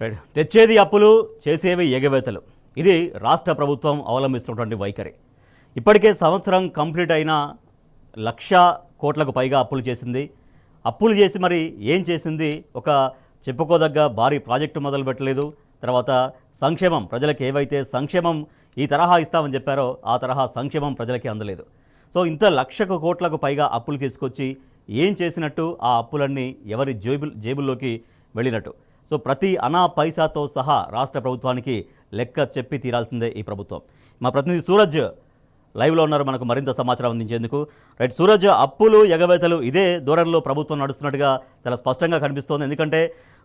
Right. తెచ్చేది అప్పులు, చేసేవి ఎగవేతలు. ఇది రాష్ట్ర ప్రభుత్వం అవలంబిస్తున్నటువంటి వైఖరి. ఇప్పటికే సంవత్సరం కంప్లీట్ అయిన 1,00,000 కోట్లకు పైగా అప్పులు చేసింది. అప్పులు చేసి మరి ఏం చేసింది? ఒక చెప్పుకోదగ్గ భారీ ప్రాజెక్టు మొదలుపెట్టలేదు. తర్వాత సంక్షేమం, ప్రజలకు ఏవైతే సంక్షేమం ఈ తరహా ఇస్తామని చెప్పారో ఆ తరహా సంక్షేమం ప్రజలకి అందలేదు. సో ఇంత 1,00,000 కోట్లకు పైగా అప్పులు తీసుకొచ్చి ఏం చేసినట్టు? ఆ అప్పులన్నీ ఎవరి జేబుల్లోకి వెళ్ళినట్టు? సో ప్రతి అనా పైసాతో సహా రాష్ట్ర ప్రభుత్వానికి లెక్క చెప్పి తీరాల్సిందే ఈ ప్రభుత్వం. మా ప్రతినిధి సూరజ్ లైవ్లో ఉన్నారు మనకు మరింత సమాచారం అందించేందుకు. రైట్ సూరజ్, అప్పులు ఎగవేతలు ఇదే ధోరణిలో ప్రభుత్వం నడుస్తున్నట్టుగా చాలా స్పష్టంగా కనిపిస్తోంది. ఎందుకంటే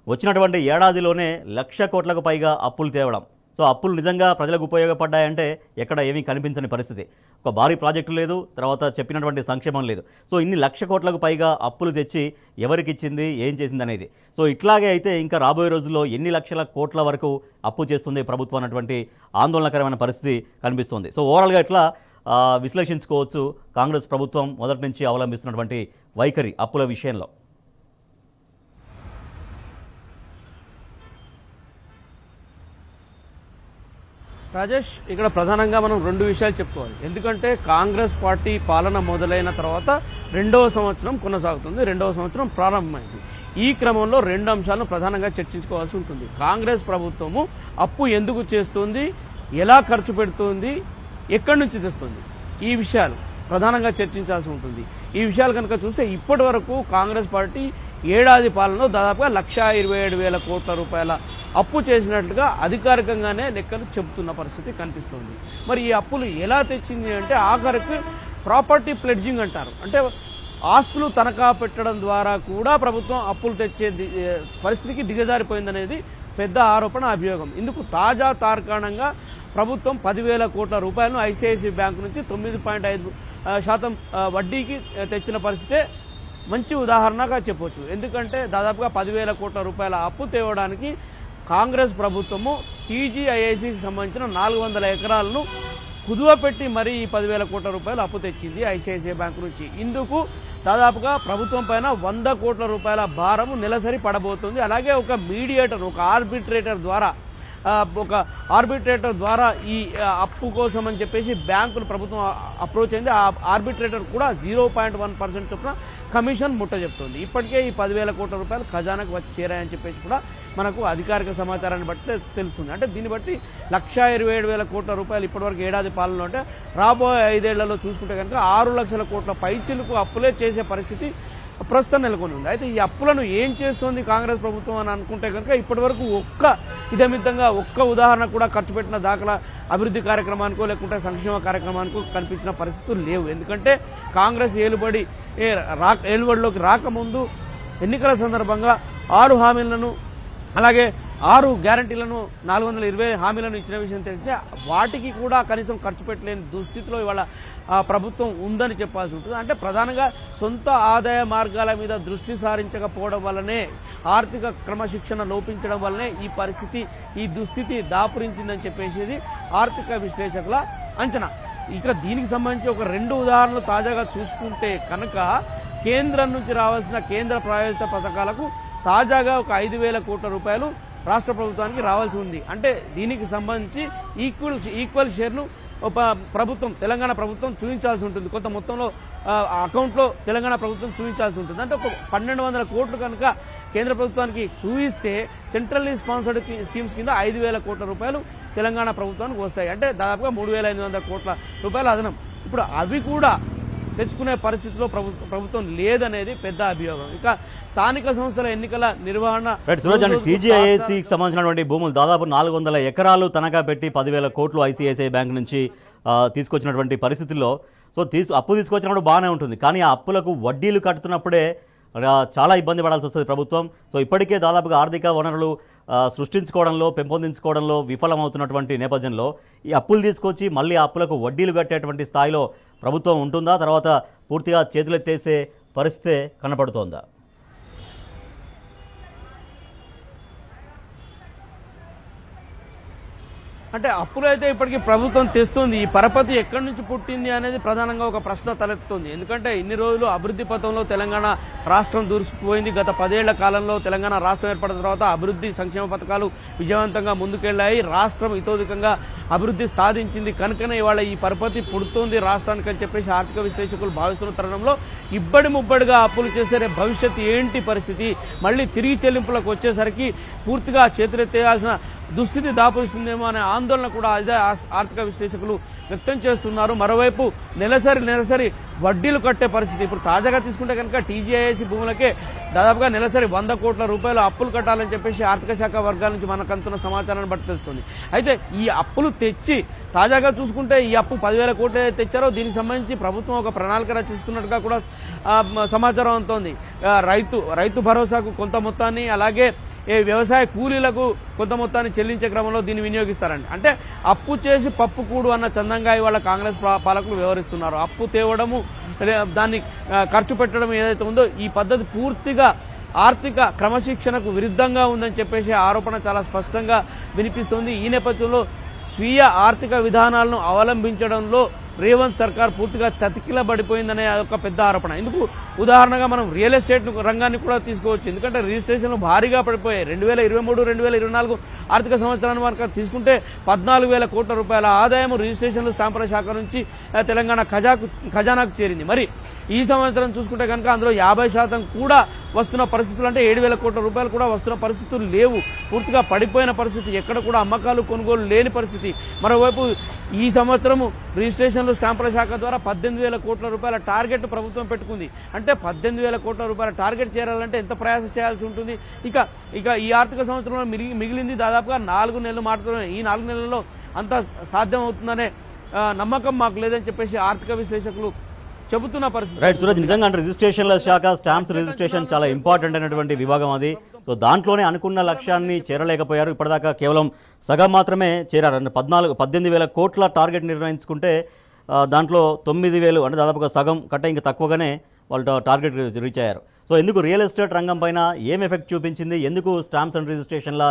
వచ్చినటువంటి ఏడాదిలోనే 1,00,000 కోట్లకు పైగా అప్పులు తేవడం. సో అప్పులు నిజంగా ప్రజలకు ఉపయోగపడ్డాయంటే ఎక్కడ ఏమీ కనిపించని పరిస్థితి. ఒక భారీ ప్రాజెక్టు లేదు, తర్వాత చెప్పినటువంటి సంక్షేమం లేదు. సో ఇన్ని 1,00,000 కోట్లకు పైగా అప్పులు తెచ్చి ఎవరికి ఇచ్చింది, ఏం చేసింది అనేది. సో ఇట్లాగే అయితే ఇంకా రాబోయే రోజుల్లో ఎన్ని లక్షల కోట్ల వరకు అప్పు చేస్తుంది ప్రభుత్వం అన్నటువంటి ఆందోళనకరమైన పరిస్థితి కనిపిస్తుంది. సో ఓవరాల్గా ఇట్లా విశ్లేషించుకోవచ్చు కాంగ్రెస్ ప్రభుత్వం మొదటి నుంచి అవలంబిస్తున్నటువంటి వైఖరి అప్పుల విషయంలో. రాజేష్, ఇక్కడ ప్రధానంగా మనం రెండు విషయాలు చెప్పుకోవాలి. ఎందుకంటే కాంగ్రెస్ పార్టీ పాలన మొదలైన తర్వాత రెండవ సంవత్సరం కొనసాగుతుంది, రెండవ సంవత్సరం ప్రారంభమైంది. ఈ క్రమంలో రెండు అంశాలను ప్రధానంగా చర్చించుకోవాల్సి ఉంటుంది. కాంగ్రెస్ ప్రభుత్వము అప్పు ఎందుకు చేస్తుంది, ఎలా ఖర్చు పెడుతుంది, ఎక్కడి నుంచి తెస్తుంది, ఈ విషయాలు ప్రధానంగా చర్చించాల్సి ఉంటుంది. ఈ విషయాలు కనుక చూస్తే ఇప్పటి వరకు కాంగ్రెస్ పార్టీ ఏడాది పాలనలో దాదాపుగా 1,27,000 కోట్ల రూపాయల అప్పు చేసినట్లుగా అధికారికంగానే లెక్కలు చెబుతున్న పరిస్థితి కనిపిస్తుంది. మరి ఈ అప్పులు ఎలా తెచ్చింది అంటే ఆఖరికి ప్రాపర్టీ ప్లెడ్జింగ్ అంటారు. అంటే ఆస్తులు తనఖా పెట్టడం ద్వారా కూడా ప్రభుత్వం అప్పులు తెచ్చే పరిస్థితికి దిగజారిపోయిందనేది పెద్ద ఆరోపణ, అభియోగం. ఇందుకు తాజా తార్కాణంగా ప్రభుత్వం 10,000 కోట్ల రూపాయలను ఐసిఐసిఐ బ్యాంకు నుంచి 9.5% వడ్డీకి తెచ్చిన పరిస్థితే మంచి ఉదాహరణగా చెప్పొచ్చు. ఎందుకంటే దాదాపుగా 10,000 కోట్ల రూపాయల అప్పు తేవడానికి కాంగ్రెస్ ప్రభుత్వము టీజీఐఐసికి సంబంధించిన 400 ఎకరాలను కుదువపెట్టి మరీ ఈ 10,000 కోట్ల రూపాయలు అప్పు తెచ్చింది ఐసిఐసిఐ బ్యాంకు నుంచి. ఇందుకు దాదాపుగా ప్రభుత్వం పైన 100 కోట్ల రూపాయల భారము నెలసరి పడబోతుంది. అలాగే ఒక మీడియేటర్, ఒక ఆర్బిట్రేటర్ ద్వారా ఈ అప్పు కోసం అని చెప్పేసి బ్యాంకులు ప్రభుత్వం అప్రోచ్ అయింది. ఆ ఆర్బిట్రేటర్ కూడా 0.1% చొప్పున కమిషన్ ముట్ట చెప్తోంది. ఇప్పటికే ఈ 10,000 కోట్ల రూపాయలు ఖజానాకు వచ్చి చేరాయని చెప్పేసి కూడా మనకు అధికారిక సమాచారాన్ని బట్టి తెలుస్తుంది. అంటే దీన్ని బట్టి 1,27,000 కోట్ల రూపాయలు ఇప్పటివరకు ఏడాది పాలనలో, అంటే రాబోయే 5 ఏళ్లలో చూసుకుంటే కనుక 6 లక్షల కోట్ల పైచిలకు అప్పులే చేసే పరిస్థితి ప్రస్తుతం నెలకొని ఉంది. అయితే ఈ అప్పులను ఏం చేస్తోంది కాంగ్రెస్ ప్రభుత్వం అని అనుకుంటే కనుక ఇప్పటి వరకు ఒక్క ఉదాహరణ కూడా ఖర్చు పెట్టిన దాఖలా అభివృద్ధి కార్యక్రమానికో లేకుంటే సంక్షేమ కార్యక్రమానికో కనిపించిన పరిస్థితులు లేవు. ఎందుకంటే కాంగ్రెస్ ఏలుబడిలోకి రాకముందు ఎన్నికల సందర్భంగా 6 హామీలను, అలాగే 6 గ్యారంటీలను, 420 హామీలను ఇచ్చిన విషయం తెలిస్తే వాటికి కూడా కనీసం ఖర్చు పెట్టలేని దుస్థితిలో ఇవాళ ప్రభుత్వం ఉందని చెప్పాల్సి ఉంటుంది. అంటే ప్రధానంగా సొంత ఆదాయ మార్గాల మీద దృష్టి సారించకపోవడం వల్లనే, ఆర్థిక క్రమశిక్షణ లోపించడం వల్లనే ఈ దుస్థితి దాపురించిందని చెప్పేసి ఆర్థిక విశ్లేషకుల అంచనా. ఇక దీనికి సంబంధించి ఒక 2 ఉదాహరణలు తాజాగా చూసుకుంటే కనుక కేంద్రం నుంచి రావాల్సిన కేంద్ర ప్రాయోజిత పథకాలకు తాజాగా ఒక 5,000 కోట్ల రూపాయలు రాష్ట్ర ప్రభుత్వానికి రావాల్సి ఉంది. అంటే దీనికి సంబంధించి ఈక్వల్ షేర్ను తెలంగాణ ప్రభుత్వం చూపించాల్సి ఉంటుంది. కొంత మొత్తంలో అకౌంట్లో తెలంగాణ ప్రభుత్వం చూపించాల్సి ఉంటుంది. అంటే ఒక 1,200 కోట్లు కనుక కేంద్ర ప్రభుత్వానికి చూపిస్తే సెంట్రల్లీ స్పాన్సర్డ్ స్కీమ్స్ కింద 5,000 కోట్ల రూపాయలు తెలంగాణ ప్రభుత్వానికి వస్తాయి. అంటే దాదాపుగా 3,500 కోట్ల రూపాయల అదనం. ఇప్పుడు అవి కూడా తెచ్చుకునే పరిస్థితిలో ప్రభుత్వం లేదనేది పెద్ద అభియోగం. ఇక స్థానిక సంస్థల ఎన్నికల నిర్వహణ, టీజీఐఐసికి సంబంధించినటువంటి భూములు దాదాపు 400 ఎకరాలు తనఖా పెట్టి 10,000 కోట్లు ఐసిఐసిఐ బ్యాంక్ నుంచి తీసుకొచ్చినటువంటి పరిస్థితుల్లో అప్పు తీసుకొచ్చినప్పుడు బాగానే ఉంటుంది. కానీ ఆ అప్పులకు వడ్డీలు కట్టుతున్నప్పుడే చాలా ఇబ్బంది పడాల్సి వస్తుంది ప్రభుత్వం. సో ఇప్పటికే దాదాపుగా ఆర్థిక వనరులు సృష్టించుకోవడంలో, పెంపొందించుకోవడంలో విఫలమవుతున్నటువంటి నేపథ్యంలో ఈ అప్పులు తీసుకొచ్చి మళ్ళీ ఆ అప్పులకు వడ్డీలు కట్టేటువంటి స్థాయిలో ప్రభుత్వం ఉంటుందా? తర్వాత పూర్తిగా చేతులెత్తేసే పరిస్థితే కనపడుతోందా? అంటే అప్పులు అయితే ఇప్పటికీ ప్రభుత్వం తెస్తుంది. ఈ పరపతి ఎక్కడి నుంచి పుట్టింది అనేది ప్రధానంగా ఒక ప్రశ్న తలెత్తుంది. ఎందుకంటే ఇన్ని రోజులు అభివృద్ధి పథంలో తెలంగాణ రాష్ట్రం దూసుకుపోయింది. గత 10 ఏళ్ల కాలంలో తెలంగాణ రాష్ట్రం ఏర్పడిన తర్వాత అభివృద్ధి సంక్షేమ పథకాలు విజయవంతంగా ముందుకెళ్లాయి. రాష్ట్రం ఇతోధికంగా అభివృద్ధి సాధించింది. కనుకనే ఇవాళ ఈ పరపతి పుడుతోంది రాష్ట్రానికి అని చెప్పేసి ఆర్థిక విశ్లేషకులు భావిస్తున్న తరుణంలో ఇబ్బడి ముబ్బడిగా అప్పులు చేసే భవిష్యత్తు ఏంటి పరిస్థితి, మళ్ళీ తిరిగి చెల్లింపులకు వచ్చేసరికి పూర్తిగా చేతులెత్తేయాల్సిన దుస్థితి దాపురిస్తుందేమో అనే ఆందోళన కూడా అదే ఆర్థిక విశ్లేషకులు వ్యక్తం చేస్తున్నారు. మరోవైపు నెలసరి వడ్డీలు కట్టే పరిస్థితి. ఇప్పుడు తాజాగా తీసుకుంటే కనుక టీజీఐఏసీ భూములకే దాదాపుగా నెలసరి 100 కోట్ల రూపాయలు అప్పులు కట్టాలని చెప్పేసి ఆర్థిక శాఖ వర్గాల నుంచి మనకు అందుతున్న సమాచారాన్ని బట్టి తెలుస్తుంది. అయితే ఈ అప్పులు తెచ్చి తాజాగా చూసుకుంటే ఈ అప్పు 10,000 కోట్లు తెచ్చారో దీనికి సంబంధించి ప్రభుత్వం ఒక ప్రణాళిక రచిస్తున్నట్టుగా కూడా సమాచారం అందుతోంది. రైతు భరోసాకు కొంత మొత్తాన్ని, అలాగే వ్యవసాయ కూలీలకు కొంత మొత్తాన్ని చెల్లించే క్రమంలో దీన్ని వినియోగిస్తారండి. అంటే అప్పు చేసి పప్పు కూడు అన్న చందంగా ఇవాళ కాంగ్రెస్ పాలకులు వ్యవహరిస్తున్నారు. అప్పు తేవడము, దాన్ని ఖర్చు పెట్టడం ఏదైతే ఉందో ఈ పద్ధతి పూర్తిగా ఆర్థిక క్రమశిక్షణకు విరుద్ధంగా ఉందని చెప్పేసి ఆరోపణ చాలా స్పష్టంగా వినిపిస్తుంది. ఈ నేపథ్యంలో స్వీయ ఆర్థిక విధానాలను అవలంబించడంలో రేవంత్ సర్కార్ పూర్తిగా చతికిలబడిపోయిందనే ఒక పెద్ద ఆరోపణ. ఎందుకు ఉదాహరణగా మనం రియల్ ఎస్టేట్ రంగాన్ని కూడా తీసుకోవచ్చు. ఎందుకంటే రిజిస్ట్రేషన్లు భారీగా పడిపోయాయి. 2023-2024 ఆర్థిక సంవత్సరాన్ని వరకు తీసుకుంటే 14,000 కోట్ల రూపాయల ఆదాయం రిజిస్ట్రేషన్లు స్టాంపుల శాఖ నుంచి తెలంగాణ ఖజానాకు చేరింది. మరి ఈ సంవత్సరం చూసుకుంటే కనుక అందులో 50% కూడా వస్తున్న పరిస్థితులు, అంటే 7,000 కోట్ల రూపాయలు కూడా వస్తున్న పరిస్థితులు లేవు. పూర్తిగా పడిపోయిన పరిస్థితి, ఎక్కడ కూడా అమ్మకాలు కొనుగోలు లేని పరిస్థితి. మరోవైపు ఈ సంవత్సరము రిజిస్ట్రేషన్లు స్టాంపుల శాఖ ద్వారా 18,000 కోట్ల రూపాయల టార్గెట్ ప్రభుత్వం పెట్టుకుంది. అంటే 18,000 కోట్ల రూపాయల టార్గెట్ చేరాలంటే ఎంత ప్రయాస చేయాల్సి ఉంటుంది. ఇక ఈ ఆర్థిక సంవత్సరంలో మిగిలింది దాదాపుగా 4 నెలలు మాత్రమే. ఈ 4 నెలల్లో అంత సాధ్యం అవుతుందనే నమ్మకం మాకు లేదని చెప్పేసి ఆర్థిక విశ్లేషకులు చెబుతున్న పరిస్థితి. రైట్ సూరజ్, నిజంగా అంటే రిజిస్ట్రేషన్ల శాఖ స్టాంప్స్ రిజిస్ట్రేషన్ చాలా ఇంపార్టెంట్ అయినటువంటి విభాగం అది. సో దాంట్లోనే అనుకున్న లక్ష్యాన్ని చేరలేకపోయారు. ఇప్పటిదాకా కేవలం సగం మాత్రమే చేరారు. అంటే 18,000 కోట్ల టార్గెట్ నిర్ణయించుకుంటే దాంట్లో 9,000 అంటే దాదాపుగా సగం కంటే ఇంకా తక్కువగానే వాళ్ళు టార్గెట్ రీచ్ అయ్యారు. సో ఎందుకు రియల్ ఎస్టేట్ రంగం పైన ఏం ఎఫెక్ట్ చూపించింది, ఎందుకు స్టాంప్స్ అండ్ రిజిస్ట్రేషన్ల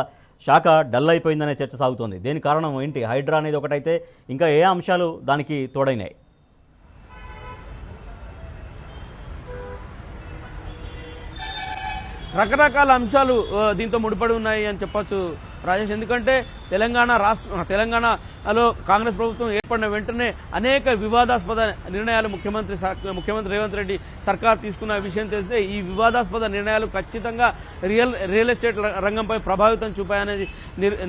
శాఖ డల్ అయిపోయిందనే చర్చ సాగుతోంది. దేని కారణం ఏంటి? హైడ్రా అనేది ఒకటైతే ఇంకా ఏ అంశాలు దానికి తోడైనాయి? రకరకాల అంశాలు దీంతో ముడిపడి ఉన్నాయి అని చెప్పొచ్చు రాజేష్. ఎందుకంటే తెలంగాణలో కాంగ్రెస్ ప్రభుత్వం ఏర్పడిన వెంటనే అనేక వివాదాస్పద నిర్ణయాలు ముఖ్యమంత్రి రేవంత్ రెడ్డి సర్కార్ తీసుకున్న విషయం తెలిస్తే ఈ వివాదాస్పద నిర్ణయాలు ఖచ్చితంగా రియల్ ఎస్టేట్ రంగంపై ప్రభావితం చూపాయనేది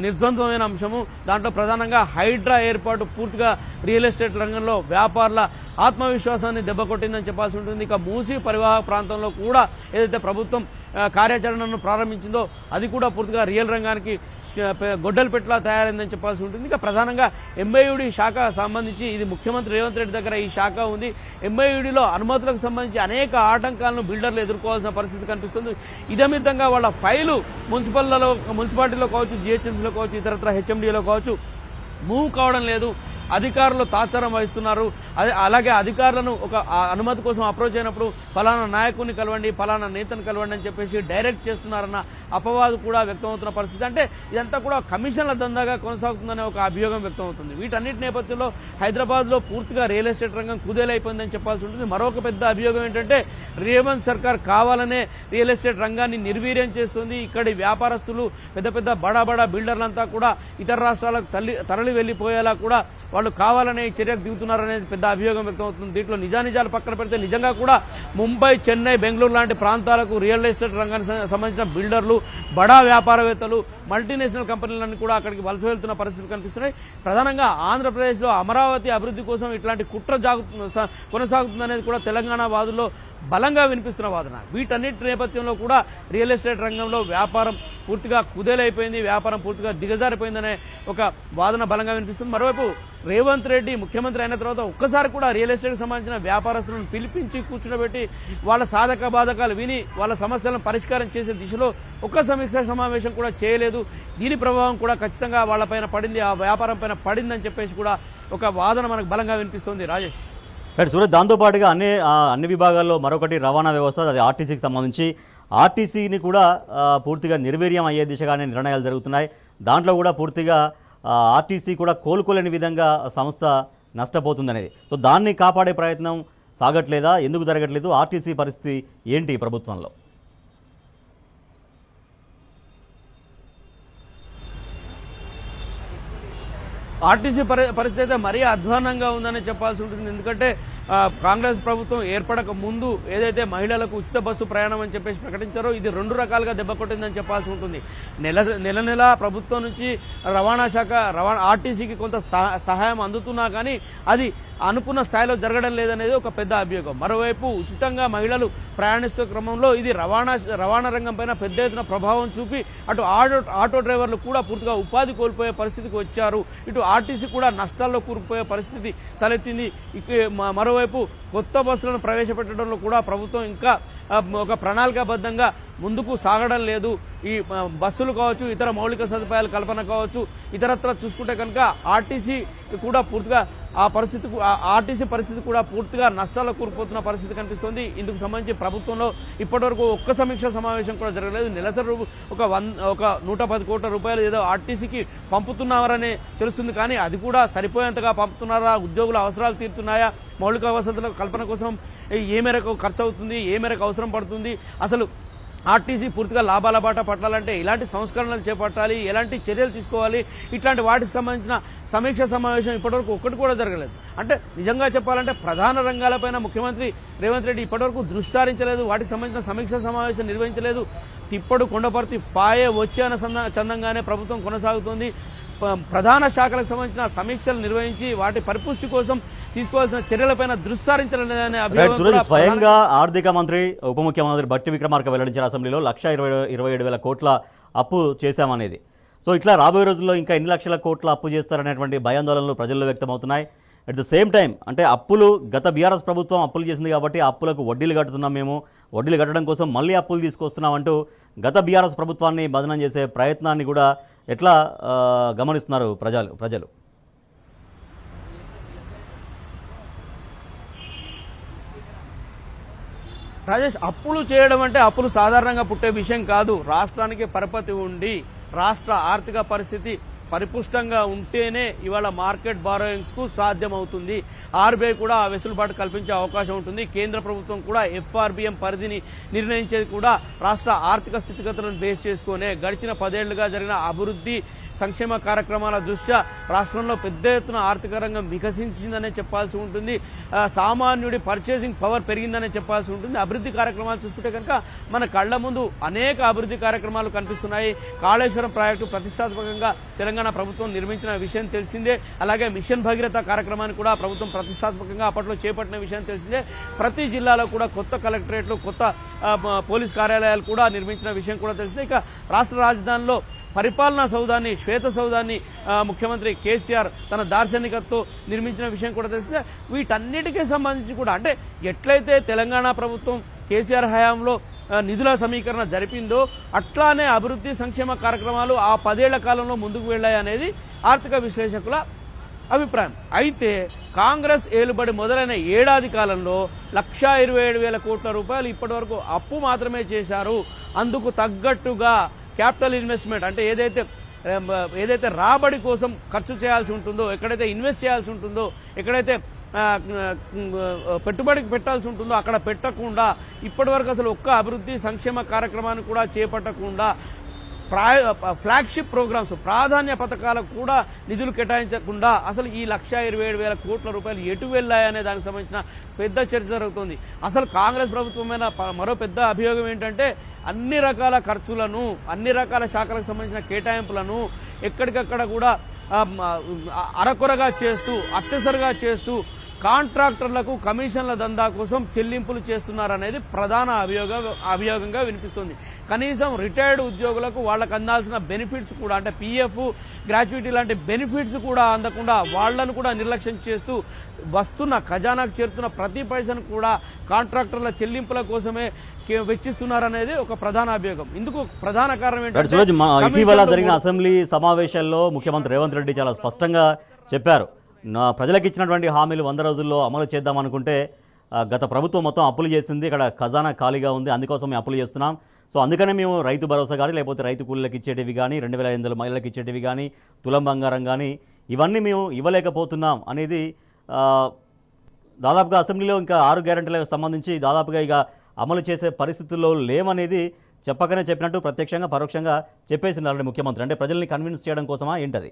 నిర్ద్వంద్వమైన అంశము. దాంట్లో ప్రధానంగా హైడ్రా ఏర్పాటు పూర్తిగా రియల్ ఎస్టేట్ రంగంలో వ్యాపారుల ఆత్మవిశ్వాసాన్ని దెబ్బకొట్టిందని చెప్పాల్సి ఉంటుంది. ఇక మూసీ పరివాహక ప్రాంతంలో కూడా ఏదైతే ప్రభుత్వం కార్యాచరణను ప్రారంభించిందో అది కూడా పూర్తిగా రియల్ రంగానికి గొడ్డలు పెట్టలా తయారైందని చెప్పాల్సి ఉంటుంది. ఇక ప్రధానంగా ఎంఐయుడి శాఖ సంబంధించి ఇది ముఖ్యమంత్రి రేవంత్ రెడ్డి దగ్గర ఈ శాఖ ఉంది. ఎంఐయుడిలో అనుమతులకు సంబంధించి అనేక ఆటంకాలను బిల్డర్లు ఎదుర్కోవాల్సిన పరిస్థితి కనిపిస్తుంది. ఇదమితంగా వాళ్ళ ఫైలు మున్సిపాలిటీలో కావచ్చు, జిహెచ్ఎంసీలో కావచ్చు, ఇతరత్ర హెచ్ఎండిలో కావచ్చు మూవ్ కావడం లేదు. అధికారులు తాత్సారం వహిస్తున్నారు. అలాగే అధికారులను ఒక అనుమతి కోసం అప్రోచ్ అయినప్పుడు ఫలానా నాయకుడిని కలవండి, ఫలానా నేతను కలవండి అని చెప్పేసి డైరెక్ట్ చేస్తున్నారన్న అపవాదు కూడా వ్యక్తమవుతున్న పరిస్థితి. అంటే ఇదంతా కూడా కమిషన్ల దందాగా కొనసాగుతుందనే ఒక అభియోగం వ్యక్తమవుతుంది. వీటన్నిటి నేపథ్యంలో హైదరాబాద్లో పూర్తిగా రియల్ ఎస్టేట్ రంగం కుదేలైపోయిందని చెప్పాల్సి ఉంటుంది. మరొక పెద్ద అభియోగం ఏంటంటే రేవంత్ సర్కార్ కావాలనే రియల్ ఎస్టేట్ రంగాన్ని నిర్వీర్యం చేస్తుంది. ఇక్కడి వ్యాపారస్తులు పెద్ద బడా బిల్డర్లంతా కూడా ఇతర రాష్ట్రాలకు తరలి వెళ్లిపోయేలా కూడా వాళ్ళు కావాలనే చర్యకు దిగుతున్నారనేది పెద్ద అభియోగం వ్యక్తమవుతుంది. దీంట్లో నిజాలు పక్కన పెడితే నిజంగా కూడా ముంబై, చెన్నై, బెంగళూరు లాంటి ప్రాంతాలకు రియల్ ఎస్టేట్ రంగానికి సంబంధించిన బిల్డర్లు, బడా వ్యాపారవేత్తలు, మల్టీనేషనల్ కంపెనీలన్నీ కూడా అక్కడికి వలస వెళ్తున్న పరిస్థితులు కనిపిస్తున్నాయి. ప్రధానంగా ఆంధ్రప్రదేశ్లో అమరావతి అభివృద్ధి కోసం ఇట్లాంటి కుట్ర కొనసాగుతుందనేది కూడా తెలంగాణ వాదుల్లో బలంగా వినిపిస్తున్న వాదన. వీటన్నిటి నేపథ్యంలో కూడా రియల్ ఎస్టేట్ రంగంలో వ్యాపారం పూర్తిగా కుదేలైపోయింది, వ్యాపారం పూర్తిగా దిగజారిపోయిందనే ఒక వాదన బలంగా వినిపిస్తుంది. మరోవైపు రేవంత్ రెడ్డి ముఖ్యమంత్రి అయిన తర్వాత ఒక్కసారి కూడా రియల్ ఎస్టేట్ సంబంధించిన వ్యాపారస్తులను పిలిపించి కూర్చునబెట్టి వాళ్ళ సాధక బాధకాలు విని వాళ్ళ సమస్యలను పరిష్కారం చేసే దిశలో ఒక్క సమీక్ష సమావేశం కూడా చేయలేదు. దీని ప్రభావం కూడా ఖచ్చితంగా వాళ్ళపైన పడింది, ఆ వ్యాపారం పైన పడిందని చెప్పేసి కూడా ఒక వాదన మనకు బలంగా వినిపిస్తుంది. రాజేష్ రైట్ సూరజ్, దాంతోపాటుగా అన్ని విభాగాల్లో మరొకటి రవాణా వ్యవస్థ, అది ఆర్టీసీకి సంబంధించి ఆర్టీసీని కూడా పూర్తిగా నిర్వీర్యం అయ్యే దిశగానే నిర్ణయాలు జరుగుతున్నాయి. దాంట్లో కూడా పూర్తిగా ఆర్టీసీ కూడా కోలుకోలేని విధంగా ఆ సంస్థ నష్టపోతుందనేది. సో దాన్ని కాపాడే ప్రయత్నం సాగట్లేదా? ఎందుకు జరగట్లేదు? ఆర్టీసీ పరిస్థితి ఏంటి ఈ ప్రభుత్వంలో? ఆర్టీసీ పరిస్థితి అయితే మరీ అధ్వానంగా ఉందని చెప్పాల్సి ఉంటుంది. ఎందుకంటే కాంగ్రెస్ ప్రభుత్వం ఏర్పడక ముందు ఏదైతే మహిళలకు ఉచిత బస్సు ప్రయాణం అని చెప్పేసి ప్రకటించారో ఇది 2 రకాలుగా దెబ్బ కొట్టిందని చెప్పాల్సి ఉంటుంది. నెల ప్రభుత్వం నుంచి రవాణా శాఖ ఆర్టీసీకి కొంత సహాయం అందుతున్నా కానీ అది అనుకున్న స్థాయిలో జరగడం లేదనేది ఒక పెద్ద అభియోగం. మరోవైపు ఉచితంగా మహిళలు ప్రయాణిస్తున్న క్రమంలో ఇది రవాణా రంగం పైన పెద్ద ఎత్తున ప్రభావం చూపి అటు ఆటో డ్రైవర్లు కూడా పూర్తిగా ఉపాధి కోల్పోయే పరిస్థితికి వచ్చారు. ఇటు ఆర్టీసీ కూడా నష్టాల్లో కూరుకుపోయే పరిస్థితి తలెత్తింది. మరోవైపు కొత్త బస్సులను ప్రవేశపెట్టడంలో కూడా ప్రభుత్వం ఇంకా ఒక ప్రణాళికాబద్ధంగా ముందుకు సాగడం లేదు. ఈ బస్సులు కావచ్చు, ఇతర మౌలిక సదుపాయాల కల్పన కావచ్చు, ఇతరత్ర చూసుకుంటే కనుక ఆర్టీసీ కూడా పూర్తిగా ఆర్టీసీ పరిస్థితి కూడా పూర్తిగా నష్టాల్లో కూరుకుపోతున్న పరిస్థితి కనిపిస్తోంది. ఇందుకు సంబంధించి ప్రభుత్వంలో ఇప్పటివరకు ఒక్క సమీక్ష సమావేశం కూడా జరగలేదు. నెలసరి ఒక 110 కోట్ల రూపాయలు ఏదో ఆర్టీసీకి పంపుతున్నారని తెలుస్తుంది. కానీ అది కూడా సరిపోయేంతగా పంపుతున్నారా? ఉద్యోగుల అవసరాలు తీరుతున్నాయా? మౌలిక వసతుల కల్పన కోసం ఏ మేరకు ఖర్చు అవుతుంది? ఏ మేరకు అవసరం పడుతుంది? అసలు ఆర్టీసీ పూర్తిగా లాభాల బాట పట్టాలంటే ఇలాంటి సంస్కరణలు చేపట్టాలి, ఎలాంటి చర్యలు తీసుకోవాలి, ఇట్లాంటి వాటికి సంబంధించిన సమీక్ష సమావేశం ఇప్పటివరకు ఒక్కటి కూడా జరగలేదు. అంటే నిజంగా చెప్పాలంటే ప్రధాన రంగాలపైన ముఖ్యమంత్రి రేవంత్ రెడ్డి ఇప్పటివరకు దృష్టి సారించలేదు. వాటికి సంబంధించిన సమీక్ష సమావేశం నిర్వహించలేదు. తిప్పడు కొండపర్తి పాయే వచ్చే అన్న చందంగానే ప్రభుత్వం కొనసాగుతోంది. ప్రధాన శాఖలకు సంబంధించిన సమీక్షలు నిర్వహించి వాటి పరిపుష్టి కోసం తీసుకోవాల్సిన చర్యలపైన దృష్టి సారించలేదనే అభిప్రాయం స్వయంగా ఆర్థిక మంత్రి ఉప ముఖ్యమంత్రి బట్టి విక్రమార్క వెల్లడించిన అసెంబ్లీలో 1,27,7 వేల అప్పు చేశామనేది. సో ఇట్లా రాబోయే రోజుల్లో ఇంకా ఎన్ని లక్షల కోట్ల అప్పు చేస్తారనేటువంటి భయాందోళనలు ప్రజల్లో వ్యక్తమవుతున్నాయి. అట్ ద సేమ్ టైం అంటే అప్పులు గత బీఆర్ఎస్ ప్రభుత్వం అప్పులు చేసింది కాబట్టి ఆ అప్పులకు వడ్డీలు కట్టుతున్నాం, మేము వడ్డీలు కట్టడం కోసం మళ్ళీ అప్పులు తీసుకొస్తున్నాం అంటూ గత బీఆర్ఎస్ ప్రభుత్వాన్ని బదనం చేసే ప్రయత్నాన్ని కూడా ఎట్లా గమనిస్తున్నారు ప్రజలు? రాజేష్, అప్పులు చేయడం అంటే అప్పులు సాధారణంగా పుట్టే విషయం కాదు. రాష్ట్రానికి పరపతి ఉండి రాష్ట్ర ఆర్థిక పరిస్థితి పరిపుష్టంగా ఉంటేనే ఇవాళ మార్కెట్ బారోయింగ్స్ కు సాధ్యమవుతుంది. ఆర్బీఐ కూడా ఆ వెసులుబాటు కల్పించే అవకాశం ఉంటుంది. కేంద్ర ప్రభుత్వం కూడా ఎఫ్ఆర్బిఎం పరిధిని నిర్ణయించేది కూడా రాష్ట్ర ఆర్థిక స్థితిగతులను బేస్ చేసుకునే. గడిచిన 10 ఏళ్లుగా జరిగిన అభివృద్ధి సంక్షేమ కార్యక్రమాల దృష్ట్యా రాష్ట్రంలో పెద్ద ఎత్తున ఆర్థిక రంగం వికసించిందనే చెప్పాల్సి ఉంటుంది. సామాన్యుడి పర్చేసింగ్ పవర్ పెరిగిందనే చెప్పాల్సి ఉంటుంది. అభివృద్ధి కార్యక్రమాలు చూసుకుంటే కనుక మన కళ్ల ముందు అనేక అభివృద్ధి కార్యక్రమాలు కనిపిస్తున్నాయి. కాళేశ్వరం ప్రాజెక్టు ప్రతిష్టాత్మకంగా తెలంగాణ ప్రభుత్వం నిర్మించిన విషయం తెలిసిందే. అలాగే మిషన్ భగీరథ కార్యక్రమాన్ని కూడా ప్రభుత్వం ప్రతిష్టాత్మకంగా అప్పట్లో చేపట్టిన విషయం తెలిసిందే. ప్రతి జిల్లాలో కూడా కొత్త కలెక్టరేట్లు, కొత్త పోలీస్ కార్యాలయాలు కూడా నిర్మించిన విషయం కూడా తెలిసిందే. ఇక రాష్ట్ర రాజధానిలో పరిపాలనా సౌధాన్ని, శ్వేత సౌధాన్ని ముఖ్యమంత్రి కేసీఆర్ తన దార్శనికతతో నిర్మించిన విషయం కూడా తెలిసిందే. వీటన్నిటికీ సంబంధించి కూడా అంటే ఎట్లయితే తెలంగాణ ప్రభుత్వం కేసీఆర్ హయాంలో నిధుల సమీకరణ జరిపిందో అట్లానే అభివృద్ధి సంక్షేమ కార్యక్రమాలు ఆ 10 ఏళ్ల కాలంలో ముందుకు వెళ్లాయనేది ఆర్థిక విశ్లేషకుల అభిప్రాయం. అయితే కాంగ్రెస్ ఏలుబడి మొదలైన ఏడాది కాలంలో 1,27,000 కోట్ల రూపాయలు ఇప్పటి వరకు అప్పు మాత్రమే చేశారు. అందుకు తగ్గట్టుగా క్యాపిటల్ ఇన్వెస్ట్మెంట్ అంటే ఏదైతే రాబడి కోసం ఖర్చు చేయాల్సి ఉంటుందో, ఎక్కడైతే ఇన్వెస్ట్ చేయాల్సి ఉంటుందో, ఎక్కడైతే పెట్టుబడికి పెట్టాల్సి ఉంటుందో అక్కడ పెట్టకుండా ఇప్పటివరకు అసలు ఒక్క అభివృద్ధి సంక్షేమ కార్యక్రమాన్ని కూడా చేపట్టకుండా ఫ్లాగ్షిప్ ప్రోగ్రామ్స్, ప్రాధాన్య పథకాలకు కూడా నిధులు కేటాయించకుండా అసలు ఈ 1,27,000 కోట్ల రూపాయలు ఎటు వెళ్లాయనే దానికి సంబంధించిన పెద్ద చర్చ జరుగుతుంది. అసలు కాంగ్రెస్ ప్రభుత్వమైన మరో పెద్ద అభియోగం ఏంటంటే అన్ని రకాల ఖర్చులను, అన్ని రకాల శాఖలకు సంబంధించిన కేటాయింపులను ఎక్కడికక్కడ కూడా అరకొరగా చేస్తూ, అత్యవసరంగా చేస్తూ కాంట్రాక్టర్లకు కమిషన్ల దందా కోసం చెల్లింపులు చేస్తున్నారనేది ప్రధాన అభియోగంగా వినిపిస్తుంది. కనీసం రిటైర్డ్ ఉద్యోగులకు వాళ్ళకు అందాల్సిన బెనిఫిట్స్ కూడా అంటే పీఎఫ్, గ్రాట్యుటీ లాంటి బెనిఫిట్స్ కూడా అందకుండా వాళ్లను కూడా నిర్లక్ష్యం చేస్తూ వస్తున్న ఖజానాకు చేరుతున్న ప్రతి పైసను కూడా కాంట్రాక్టర్ల చెల్లింపుల కోసమే వెచ్చిస్తున్నారనేది ఒక ప్రధాన అభియోగం. ఇందుకు ప్రధాన కారణం ఏంటంటే ఇటీవల జరిగిన అసెంబ్లీ సమావేశాల్లో ముఖ్యమంత్రి రేవంత్ రెడ్డి చాలా స్పష్టంగా చెప్పారు, ప్రజలకు ఇచ్చినటువంటి హామీలు 100 రోజుల్లో అమలు చేద్దామనుకుంటే గత ప్రభుత్వం మొత్తం అప్పులు చేసింది, ఇక్కడ ఖజానా ఖాళీగా ఉంది, అందుకోసం మేము అప్పులు చేస్తున్నాం, సో అందుకనే మేము రైతు భరోసా కానీ లేకపోతే రైతు కూలీలకు ఇచ్చేటివి కానీ 2,500 మహిళలకు ఇచ్చేటివి కానీ తులం బంగారం కానీ ఇవన్నీ మేము ఇవ్వలేకపోతున్నాం అనేది దాదాపుగా అసెంబ్లీలో ఇంకా 6 గ్యారెంటీలకు సంబంధించి దాదాపుగా ఇక అమలు చేసే పరిస్థితుల్లో లేవనేది చెప్పకనే చెప్పినట్టు ప్రత్యక్షంగా పరోక్షంగా చెప్పేసినారండి ముఖ్యమంత్రి. అంటే ప్రజల్ని కన్విన్స్ చేయడం కోసమా ఏంటది?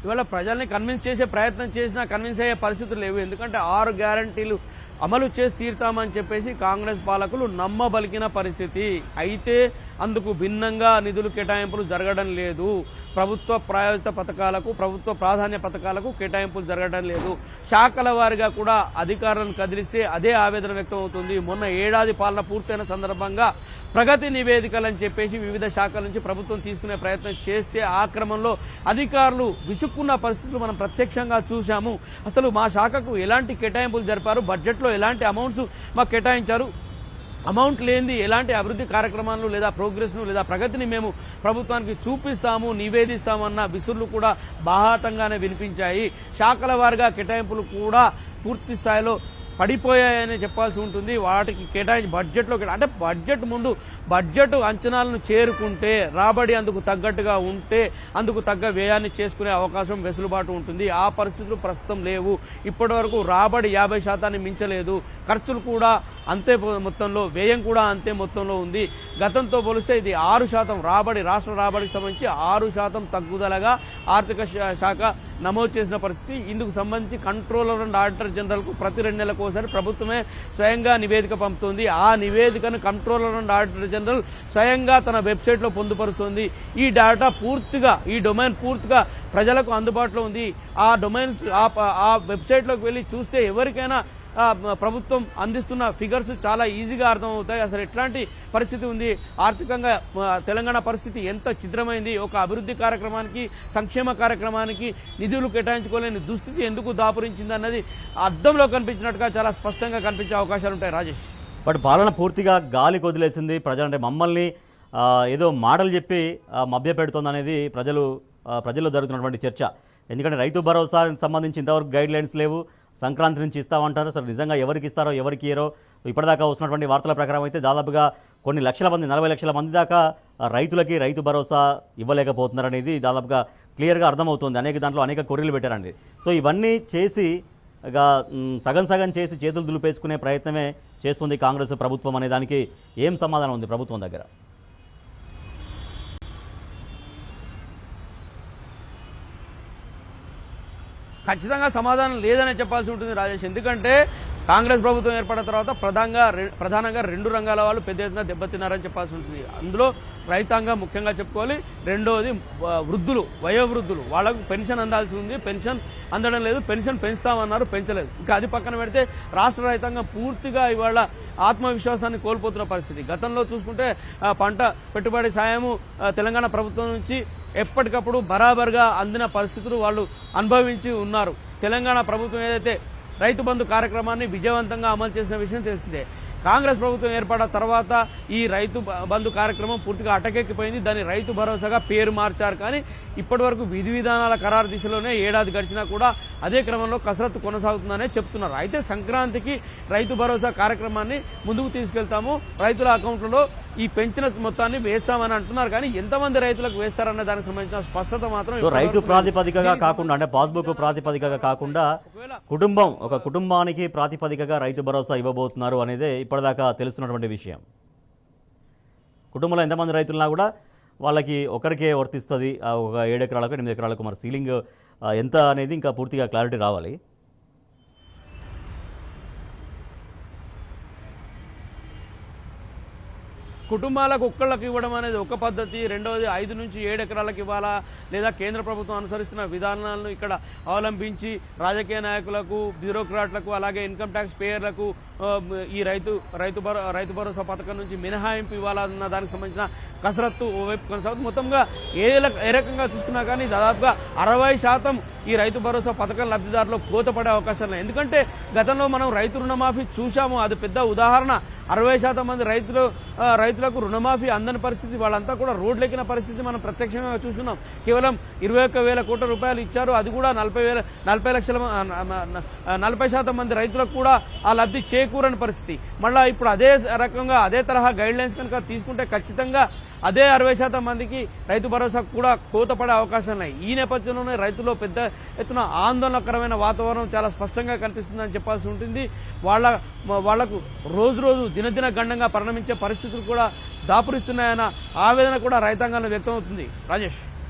ఇవాళ ప్రజల్ని కన్విన్స్ చేసే ప్రయత్నం చేసినా కన్విన్స్ అయ్యే పరిస్థితులు లేవు. ఎందుకంటే 6 గ్యారంటీలు అమలు చేసి తీరుతామని చెప్పేసి కాంగ్రెస్ పాలకులు నమ్మబలికిన పరిస్థితి. అయితే అందుకు భిన్నంగా నిధులు కేటాయింపులు జరగడం లేదు. ప్రభుత్వ ప్రాయోజిత పథకాలకు, ప్రభుత్వ ప్రాధాన్య పథకాలకు కేటాయింపులు జరగడం లేదు. శాఖల వారిగా కూడా అధికారులను కదిలిస్తే అదే ఆవేదన వ్యక్తం అవుతుంది. మొన్న ఏడాది పాలన పూర్తయిన సందర్భంగా ప్రగతి నివేదికలని చెప్పేసి వివిధ శాఖల నుంచి ప్రభుత్వం తీసుకునే ప్రయత్నం చేస్తే ఆ క్రమంలో అధికారులు విసుక్కున్న పరిస్థితులు మనం ప్రత్యక్షంగా చూశాము. అసలు మా శాఖకు ఎలాంటి కేటాయింపులు జరిపారు, బడ్జెట్లో ఎలాంటి అమౌంట్స్ మాకు కేటాయించారు, అమౌంట్ లేనిది ఎలాంటి అభివృద్ధి కార్యక్రమాలను లేదా ప్రోగ్రెస్ను లేదా ప్రగతిని మేము ప్రభుత్వానికి చూపిస్తాము, నివేదిస్తామన్న విసుర్లు కూడా బాహాటంగానే వినిపించాయి. శాఖల వారిగా కేటాయింపులు కూడా పూర్తి స్థాయిలో పడిపోయాయని చెప్పాల్సి ఉంటుంది. వాటికి కేటాయించి బడ్జెట్లో అంటే బడ్జెట్ ముందు బడ్జెట్ అంచనాలను చేరుకుంటే, రాబడి అందుకు తగ్గట్టుగా ఉంటే అందుకు తగ్గ వ్యయాన్ని చేసుకునే అవకాశం, వెసులుబాటు ఉంటుంది. ఆ పరిస్థితులు ప్రస్తుతం లేవు. ఇప్పటి వరకు రాబడి 50% మించలేదు. ఖర్చులు కూడా అంతే మొత్తంలో, వ్యయం కూడా అంతే మొత్తంలో ఉంది. గతంతో పోలిస్తే ఇది 6% రాబడి, రాష్ట్ర రాబడికి సంబంధించి 6% తగ్గుదలగా ఆర్థిక శాఖ నమోదు చేసిన పరిస్థితి. ఇందుకు సంబంధించి కంట్రోలర్ అండ్ ఆడిటర్ జనరల్ కు ప్రతి 2 నెలలకు ఒకసారి ప్రభుత్వమే స్వయంగా నివేదిక పంపుతోంది. ఆ నివేదికను కంట్రోలర్ అండ్ ఆడిటర్ జనరల్ స్వయంగా తన వెబ్సైట్లో పొందుపరుస్తోంది. ఈ డేటా పూర్తిగా, ఈ డొమైన్ పూర్తిగా ప్రజలకు అందుబాటులో ఉంది. ఆ డొమైన్ ఆ వెబ్సైట్లోకి వెళ్ళి చూస్తే ఎవరికైనా ప్రభుత్వం అందిస్తున్న ఫిగర్స్ చాలా ఈజీగా అర్థమవుతాయి. అసలు ఎట్లాంటి పరిస్థితి ఉంది, ఆర్థికంగా తెలంగాణ పరిస్థితి ఎంత ఛిద్రమైంది, ఒక అభివృద్ధి కార్యక్రమానికి, సంక్షేమ కార్యక్రమానికి నిధులు కేటాయించుకోలేని దుస్థితి ఎందుకు దాపురించింది అన్నది అద్దంలో కనిపించినట్టుగా చాలా స్పష్టంగా కనిపించే అవకాశాలు ఉంటాయి. రాజేష్, బట్ పాలన పూర్తిగా గాలికి వదిలేసింది. ప్రజలంటే మమ్మల్ని ఏదో మాటలు చెప్పి మభ్యపెడుతోంది అనేది ప్రజల్లో జరుగుతున్నటువంటి చర్చ. ఎందుకంటే రైతు భరోసాకి సంబంధించి ఇంతవరకు గైడ్ లైన్స్ లేవు. సంక్రాంతి నుంచి ఇస్తామంటారు. అసలు నిజంగా ఎవరికి ఇస్తారో ఎవరికి ఇయ్యరో ఇప్పటిదాకా వస్తున్నటువంటి వార్తల ప్రకారం అయితే దాదాపుగా కొన్ని లక్షల మంది, 40 లక్షల మంది దాకా రైతులకి రైతు భరోసా ఇవ్వలేకపోతున్నారనేది దాదాపుగా క్లియర్గా అర్థమవుతుంది. దాంట్లో అనేక కొర్రీలు పెట్టారండి. సో ఇవన్నీ చేసి ఇక సగం చేసి చేతులు దులిపేసుకునే ప్రయత్నమే చేస్తుంది కాంగ్రెస్ ప్రభుత్వం అనే దానికి ఏం సమాధానం ఉంది ప్రభుత్వం దగ్గర? ఖచ్చితంగా సమాధానం లేదనే చెప్పాల్సి ఉంటుంది రాజేష్. ఎందుకంటే కాంగ్రెస్ ప్రభుత్వం ఏర్పడిన తర్వాత ప్రధానంగా 2 రంగాల వాళ్ళు పెద్ద ఎత్తున దెబ్బతిన్నారని చెప్పాల్సి ఉంటుంది. అందులో రైతాంగం ముఖ్యంగా చెప్పుకోవాలి. రెండోది వృద్ధులు, వయోవృద్ధులు, వాళ్ళకు పెన్షన్ అందాల్సి ఉంది, పెన్షన్ అందడం లేదు. పెన్షన్ పెంచుతామన్నారు, పెంచలేదు. ఇంకా అది పక్కన పెడితే రాష్ట్ర రైతాంగం పూర్తిగా ఇవాళ ఆత్మవిశ్వాసాన్ని కోల్పోతున్న పరిస్థితి. గతంలో చూసుకుంటే పంట పెట్టుబడి సాయము తెలంగాణ ప్రభుత్వం నుంచి ఎప్పటికప్పుడు బరాబర్గా అందిన పరిస్థితులు వాళ్ళు అనుభవించి ఉన్నారు. తెలంగాణ ప్రభుత్వం ఏదైతే రైతు బంధు కార్యక్రమాన్ని విజయవంతంగా అమలు చేసిన విషయం తెలిసిందే. కాంగ్రెస్ ప్రభుత్వం ఏర్పడిన తర్వాత ఈ రైతు బంధు కార్యక్రమం పూర్తిగా అటకెక్కిపోయింది. దాన్ని రైతు భరోసాగా పేరు మార్చారు. కానీ ఇప్పటి వరకు విధి విధానాల ఖరారు దిశలోనే ఏడాది గడిచినా కూడా అదే క్రమంలో కసరత్తు కొనసాగుతుందనే చెప్తున్నారు. అయితే సంక్రాంతికి రైతు భరోసా కార్యక్రమాన్ని ముందుకు తీసుకెళ్తాము, రైతుల అకౌంట్లలో ఈ పెంచిన మొత్తాన్ని వేస్తామని అంటున్నారు. కానీ ఎంతమంది రైతులకు వేస్తారన్న దానికి సంబంధించిన స్పష్టత మాత్రం రైతు ప్రాతిపదికగా కాకుండా, అంటే పాస్బుక్ ప్రాతిపదికగా కాకుండా ఒక కుటుంబానికి ప్రాతిపదికగా రైతు భరోసా ఇవ్వబోతున్నారు అనేది ఇప్పటిదాకా తెలుస్తున్నటువంటి విషయం. కుటుంబంలో ఎంతమంది రైతులున్నా కూడా వాళ్ళకి ఒకరికే వర్తిస్తుంది. ఒక 7 ఎకరాలకు 8 ఎకరాలకు మరి సీలింగ్ ఎంత అనేది ఇంకా పూర్తిగా క్లారిటీ రావాలి. కుటుంబాలకు ఒక్కళ్ళకి ఇవ్వడం అనేది ఒక పద్ధతి. రెండవది 5 నుంచి 7 ఎకరాలకు ఇవ్వాలా లేదా కేంద్ర ప్రభుత్వం అనుసరిస్తున్న విధానాలను ఇక్కడ అవలంబించి రాజకీయ నాయకులకు, బ్యూరోక్రాట్లకు, అలాగే ఇన్కమ్ ట్యాక్స్ పేయర్లకు ఈ రైతు భరోసా పథకం నుంచి మినహాయింపు ఇవ్వాలన్న దానికి సంబంధించిన కసరత్తు ఓవైపు కొనసాగుతుంది. మొత్తంగా ఏ రకంగా చూసుకున్నా కానీ దాదాపుగా 60% ఈ రైతు భరోసా పథకం లబ్ధిదారులు కోతపడే అవకాశాలు ఉన్నాయి. ఎందుకంటే గతంలో మనం రైతు రుణమాఫీ చూశాము, అది పెద్ద ఉదాహరణ. 60% మంది రైతులకు రుణమాఫీ అందని పరిస్థితి, వాళ్ళంతా కూడా రోడ్లెక్కిన పరిస్థితి మనం ప్రత్యక్షంగా చూస్తున్నాం. కేవలం 21,000 కోట్ల రూపాయలు ఇచ్చారు, అది కూడా 40% మంది రైతులకు కూడా ఆ లబ్ధి చేకూరని పరిస్థితి. మళ్ళీ ఇప్పుడు అదే రకంగా అదే తరహా గైడ్ లైన్స్ కనుక తీసుకుంటే ఖచ్చితంగా అదే 60% మందికి రైతు భరోసా కూడా కోత పడే అవకాశాలు ఉన్నాయి. ఈ నేపథ్యంలోనే రైతుల్లో పెద్ద ఎత్తున ఆందోళనకరమైన వాతావరణం చాలా స్పష్టంగా కనిపిస్తుందని చెప్పాల్సి ఉంటుంది. వాళ్లకు రోజు దినదిన గండంగా పరిణమించే పరిస్థితులు కూడా దాపురిస్తున్నాయన్న ఆవేదన కూడా రైతాంగంలో వ్యక్తం అవుతుంది. రాజేష్.